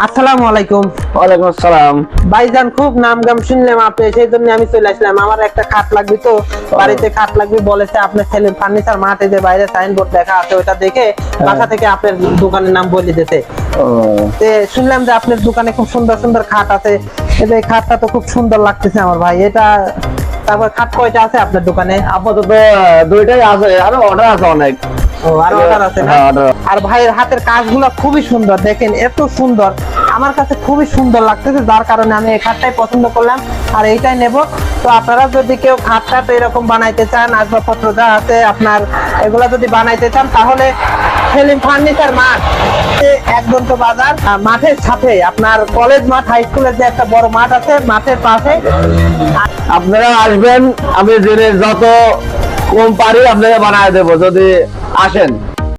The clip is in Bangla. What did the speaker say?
আসসালামু আলাইকুম। ওয়ালাইকুম আসসালাম। ভাইজান খুব নামগাম শুনলাম আপনি, সেই জন্য আমি চলে আসলাম। আমার একটা খাট লাগবে, তো বাড়িতে খাট লাগবে বলেছে। আপনার ছেলে ফার্নিচার মার্টে যে বাইরে সাইনবোর্ড দেখা আছে ওটা দেখে বাসা থেকে আপনার দোকানের নাম বলে দিতেছে। শুনলাম যে আপনার দোকানে খুব সুন্দর সুন্দর খাট আছে। এই খাটটা তো খুব সুন্দর লাগতেছে আমার ভাই। এটা তারপর খাট কয়টা আছে আপনার দোকানে? আপাতত দুইটাই আছে, আরো অর্ডার আছে অনেক। আর অর্ডার আছে না? আর ভাইয়ের হাতের কাজগুলো খুবই সুন্দর, দেখেন এত সুন্দর, আমার কাছে খুবই সুন্দর লাগতেছে, যার কারণে আমি এই খাটটাই পছন্দ করলাম আর এইটাই নেব। তো আপনারা যদি কেউ খাটটা তো এরকম বানাইতে চান, আসবাবপত্র যা আছে আপনার এগুলা যদি বানাইতে চান, তাহলে সেলিম ফার্নিচার মাঠ, একদন্ত বাজার মাঠের সাথে আপনার কলেজ মাঠ, হাই স্কুলের যে একটা বড় মাঠ আছে, মাঠের পাশে আপনারা আসবেন, আমি জিনিস যত কম পারি আপনাকে বানায় দেবো যদি আসেন।